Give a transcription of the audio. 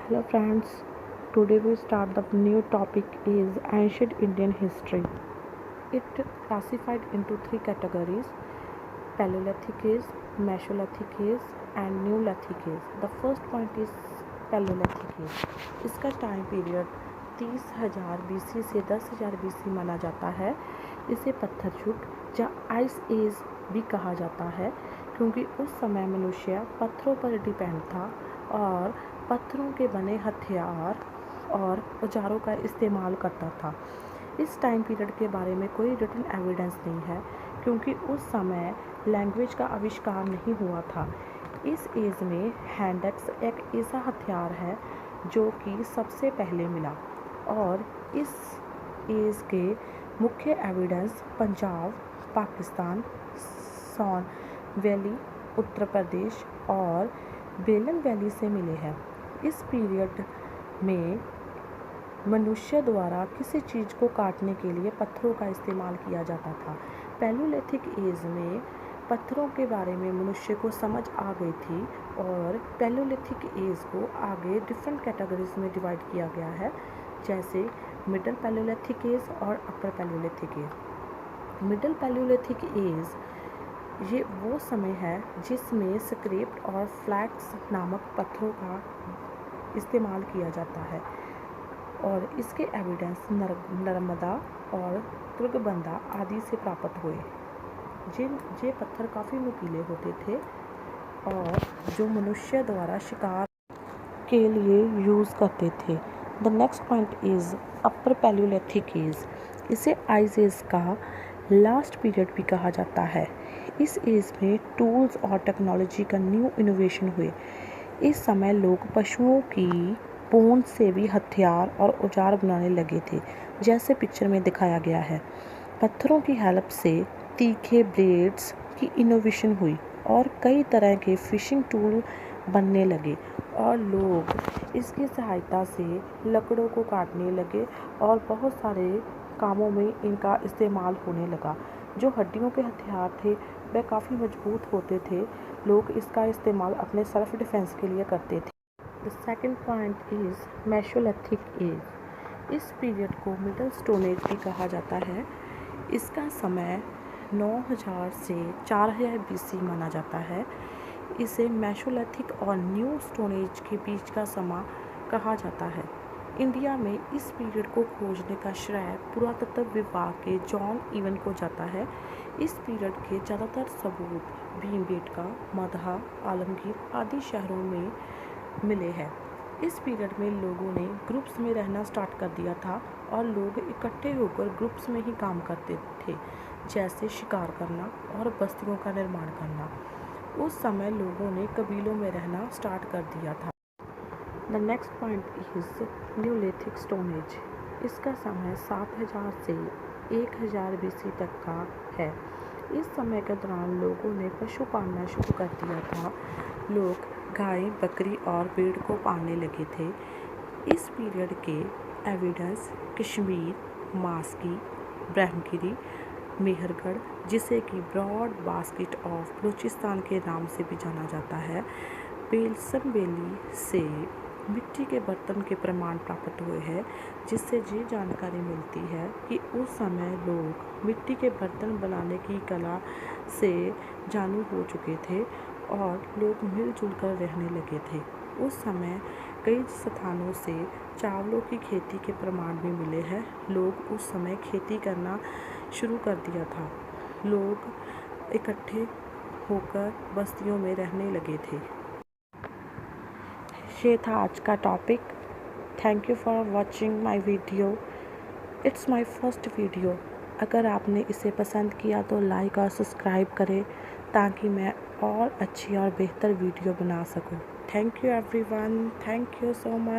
Hello friends, today we start the new topic is ancient Indian history. It classified into three categories: Paleolithic age, Mesolithic age and Neolithic age. The first point is Paleolithic age. इसका time period 30,000 BC से 10,000 BC माना जाता है। इसे पत्थर युग या ice as भी कहा जाता है क्योंकि उस समय मनुष्य पत्थरों पर डिपेंड था और पत्थरों के बने हथियार और औजारों का इस्तेमाल करता था। इस टाइम पीरियड के बारे में कोई रिटन एविडेंस नहीं है क्योंकि उस समय लैंग्वेज का आविष्कार नहीं हुआ था। इस एज में हैंडक्स एक ऐसा हथियार है जो कि सबसे पहले मिला और इस एज के मुख्य एविडेंस पंजाब, पाकिस्तान, सोन वैली, उत्तर प्रदेश और बेलन वैली से मिले हैं। इस पीरियड में मनुष्य द्वारा किसी चीज़ को काटने के लिए पत्थरों का इस्तेमाल किया जाता था। पैलियोलिथिक एज में पत्थरों के बारे में मनुष्य को समझ आ गई थी और पैलियोलिथिक एज को आगे डिफरेंट कैटेगरीज में डिवाइड किया गया है, जैसे मिडल पैलियोलिथिक एज और upper palaeolithic age. Middle palaeolithic age ये वो समय है जिसमें स्क्रैप्ड और फ्लैक्स नामक पत्थरों का इस्तेमाल किया जाता है और इसके एविडेंस नर्मदा और तुर्गबंदा आदि से प्राप्त हुए। ये पत्थर काफ़ी नुकीले होते थे और जो मनुष्य द्वारा शिकार के लिए यूज़ करते थे। The next point is upper palaeolithic age. इसे आइस एज का लास्ट पीरियड भी कहा जाता है। इस एज में टूल्स और टेक्नोलॉजी का न्यू इनोवेशन हुए। इस समय लोग पशुओं की बोन से भी हथियार और औजार बनाने लगे थे, जैसे पिक्चर में दिखाया गया है। पत्थरों की हेल्प से तीखे ब्लेड्स की इनोवेशन हुई और कई तरह के फिशिंग टूल बनने लगे और लोग इसकी सहायता से लकड़ों को काटने लगे और बहुत सारे कामों में इनका इस्तेमाल होने लगा। जो हड्डियों के हथियार थे वह काफ़ी मजबूत होते थे। लोग इसका इस्तेमाल अपने सेल्फ डिफेंस के लिए करते थे। The second point is Mesolithic as. इस पीरियड को मिडल स्टोन एज भी कहा जाता है। इसका समय 9000 से 4000 BC माना जाता है। इसे मेसोलिथिक और न्यू स्टोन एज के बीच का समय कहा जाता है। इंडिया में इस पीरियड को खोजने का श्रेय पुरातत्व विभाग के जॉन इवन को जाता है। इस पीरियड के ज़्यादातर सबूत भीमबेटका, मगधा, आलमगीर आदि शहरों में मिले हैं। इस पीरियड में लोगों ने ग्रुप्स में रहना स्टार्ट कर दिया था और लोग इकट्ठे होकर ग्रुप्स में ही काम करते थे, जैसे शिकार करना और बस्तियों का निर्माण करना। उस समय लोगों ने कबीलों में रहना स्टार्ट कर दिया था। The next point is Neolithic stone age. इसका समय 7000 से 1000 BC तक का है। इस समय के दौरान लोगों ने पशु पालना शुरू कर दिया था। लोग गाय, बकरी और भेड़ को पालने लगे थे। इस पीरियड के एविडेंस कश्मीर, मास्की, ब्रह्मगिरी, मेहरगढ़, जिसे कि ब्रॉड बास्केट ऑफ बलूचिस्तान के नाम से भी जाना जाता है, बेल्सन वैली से मिट्टी के बर्तन के प्रमाण प्राप्त हुए हैं, जिससे ये जानकारी मिलती है कि उस समय लोग मिट्टी के बर्तन बनाने की कला से जानू हो चुके थे और लोग मिलजुल कर रहने लगे थे। उस समय कई स्थानों से चावलों की खेती के प्रमाण भी मिले हैं। लोग उस समय खेती करना शुरू कर दिया था। लोग इकट्ठे होकर बस्तियों में रहने लगे थे। ये था आज का topic. Thank you for watching my video. It's my first video. अगर आपने इसे पसंद किया तो लाइक और सब्सक्राइब करें ताकि मैं और अच्छी और बेहतर वीडियो बना सकूं। Thank you everyone. Thank you so much.